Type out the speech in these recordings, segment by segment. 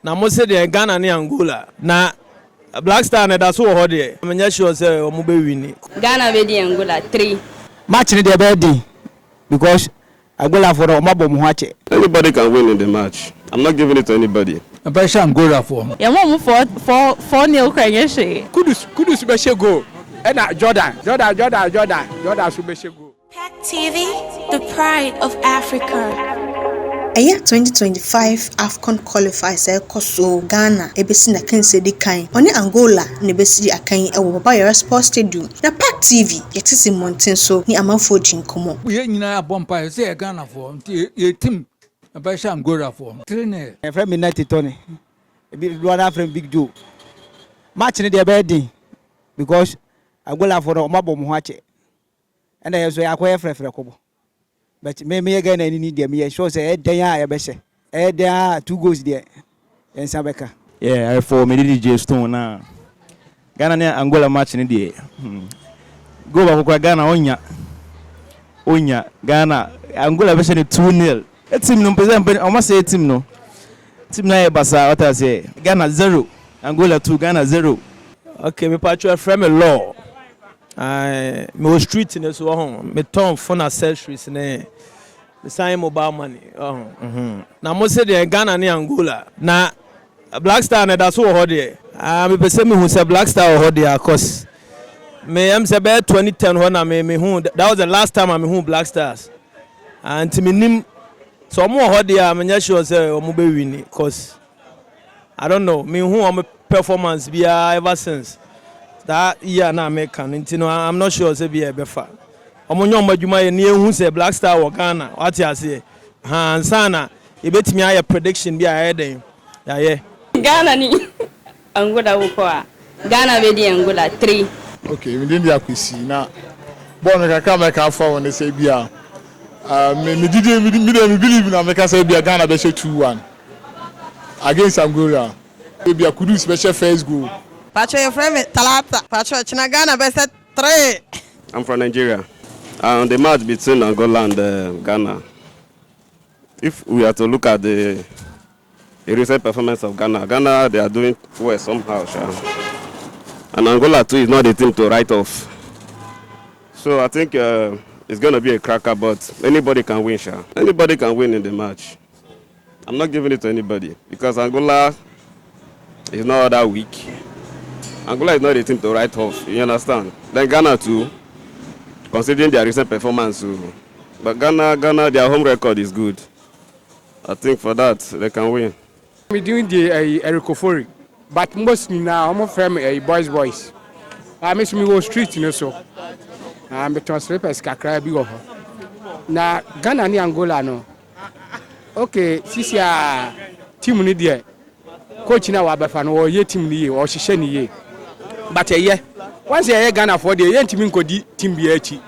na mo se de Ghana ni Angola na Blackstars na da so ho de menya sure say o mo be win. Ghana be di Angola 3. Match ni dey be di because Angola for o mabo mo hache. Anybody can win in the match. I'm not giving it to anybody. I bet Angola for. Ya mo 4-0 kwenye she. Kudus be she go. Na Jordan so be she go. Pack TV, the pride of Africa. Aya 2025 AFCON Qualifier koso Ghana ebesi na kense di kan oni Angola na ebesi di akan ewo Baba Yara Sports Stadium na Pack TV yetisi mountain so ni amanfo jinkomo we nyina abompa say Ghana for ye team about Angola for trainer e friend me night tony e be do other friend big do match ni dey be din because Angola for o mabo mo hache and I so yakwa frefre kobo. But me again any need them. Me sure say then ya be there 2 goals there. En Sabeka. Yeah, I for me DJ Stone na. Ghana ne Angola match ni there. Go back kwa Ghana onya. Ghana Angola be say 2-0. A team no present almost say team no. Team na e basa what I say. Ghana 0, Angola 2, Ghana 0. Okay, me patch from a law. Me was street in so home. Me turn phone accessories ne. Me sign mobile money. Na mo se de Ghana ni Angola. Na Blackstars na da so ho de. Me pese me hu se Blackstars ho de cause me am se be 2010 ho na me hu that was the last time I me hu Blackstars. And me nim so mo ho de me nya sure say o mo be win cause I don't know. Me hu am performance be ever since. That year na American nti no I'm not sure say be a befa omonyo madwuma ye ne ehu say Blackstars wo Ghana what you say ansana e betimi aye prediction bi aye den ya ye Ghana ni Angola wo kwa Ghana be di Angola 3. Okay, we didn't dia kwesi na bon kaka me ka fa won say bia me believe na me ka say bia Ghana be she 2-1 against Angola. Bia Kudus be she first goal. Pacho, your friend Talata. Pacho, Chinagana best 3. I'm from Nigeria. The match between Angola and Ghana. If we are to look at the recent performance of Ghana, they are doing well somehow. And Angola too is not the team to write off. So I think it's going to be a cracker, but anybody can win. Anybody can win in the match. I'm not giving it to anybody because Angola is not that weak. Angola is not a team to write off, you understand? Then Ghana too, considering their recent performance too. But Ghana, their home record is good. I think for that, they can win. Me doing the Ericofori, but mostly now I'm from boys. I miss me go street, you know so. I'm the transcripers kakra bi go. Na Ghana ni Angola no. Okay, sisi a team ni there. Coach na wa befa no ye team ni ye, o hihye ni ye. But once you Ghana for the yentimi nkodi team bi achi.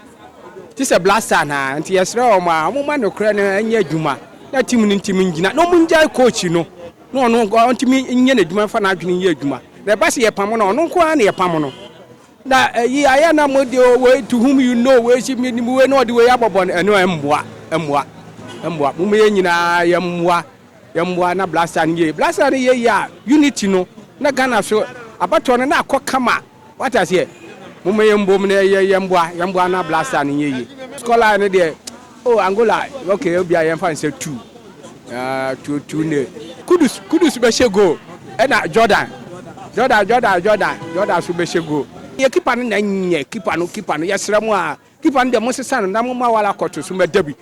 This a Blackstars na anti yesre o ma no kra na anya adwuma. Na team ni team ngina. No munja coach no. No ntimi nye na adwuma fa na adwene ye adwuma. Na ba se ye pam no no nko na ye pam no. Na yi aya na mo de way to whom you know we shi me we no de way abobon eno emboa. Mo me nyina yemwa na Blackstars ye. Blackstars ye ya unity no. Na Ghana so abato no na akokama what I say mumma yembom na yemboa na Blackstars ni ye scholar ne de oh Angola okay obia yemfa say 2 ne kudus be she go na Jordan so be she go ye keeper no na nye keeper no yesra mu a keeper no de mo sesa no na mo ma wala koto so medabi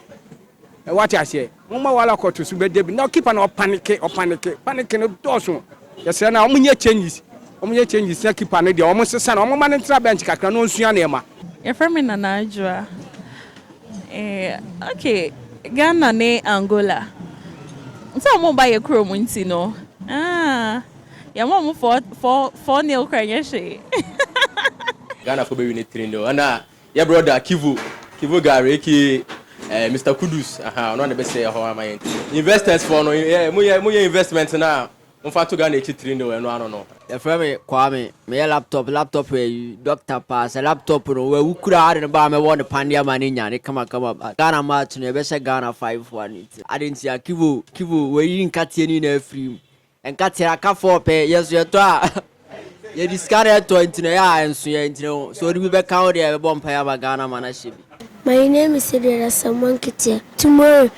what I say mo ma wala koto so medabi na keeper no panic no doso yesra na mo nye changes changes na keeper no de o mo sesa na o mo ma ne tra bench kakra no nsua na ema your friend na najua okay Ghana ne Angola so mo ba ye kro mo nti no ya mo 4-0 kwenye she Ghana for be win 3-0 and your brother Kivu Gare ki Mr. Kudus no na be say how am I investors for no mo investment na mo fa to Ghana 3-0 no no Your friend Kwame, me laptop Dr. Pass laptop no we ukura ade ba me won pandia mani nya ne kama Ghana match no be say Ghana 5-1 I didn't see Kivu we yin katie ni na free enka tira ka for pe yeso ye to a ye discard to intino ya enso ye intino so odi be ka o de be bom pa ya ba Ghana mana shebi. My name is Idera Samankitia. Tomorrow,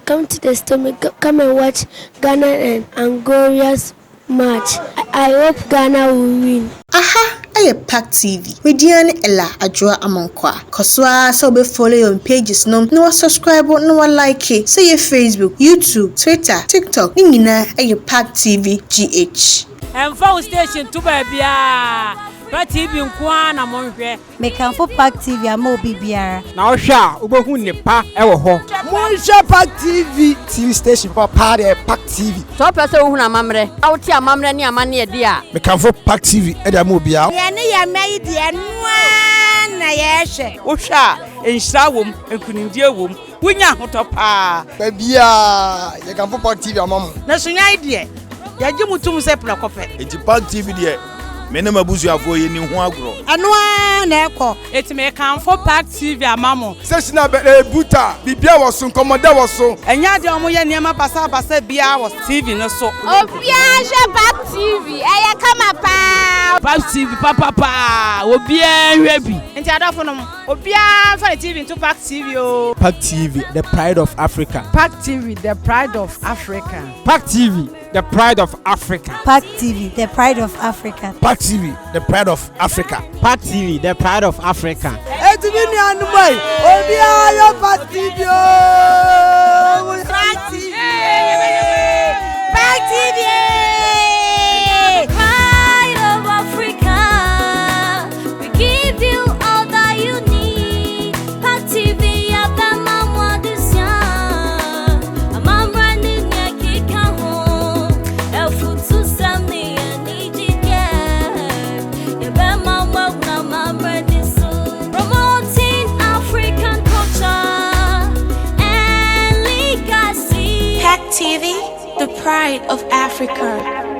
come to the stomach, come and watch Ghana and Angola's match. I hope Ghana will win. Aha, I Pack TV. Median Ella Adjoa Amonkwa. Koswa so be follow your pages no subscribe no like it. Say your Facebook, YouTube, Twitter, TikTok. Ningina I Pack TV GH. And phone station to baby. Pack TV nkwana monhwe. Me kan for Pack TV ama obi biara. Na o hwa ubohu nipa e wo ho. Monhwe Pack TV station for party Pack TV. So person hu na mamre. Awti amamre ne amane e dia. Me kan for Pack TV e da ma obi a. Ye ne ye mai de noa na ye hwe. Wo hwa enhira wom, enkunindie wom. Wunya hotopa. Babia ye kan for Pack TV amam. Na sunya ide. Ya gi mutum se pla kofe. Enti Pack TV de mene mabusuafo ye ni ho agro. Anoa na eko. Eti me kan for Pack TV amamo. Sesi na buta bibia wo so nkomoda wo so. Enya de omo ye niam basa bia wo TV no so. Obia hwe Pack TV. Eye kama pa. Pack TV papa. Obia hwe bi. Enti adofo no obia fa TV into Pack TV o. Pack TV, the pride of Africa. Pack TV, the pride of Africa. Pack TV, the pride of Africa. Pack TV, the pride of Africa. Pack TV, the pride of Africa. Pack TV, the pride of Africa. Etimi ni anumai, obia yo Pack TV o. Pack TV. Pack TV. Pride of Africa. We give you all that you need. Pack TV ya bema mwadisia. Amambra ni nyekika ho. Elfutu samni ya nijike. Ya bema mwaguna mambra disu. Promoting African culture and legacy. Pack TV, the pride of Africa.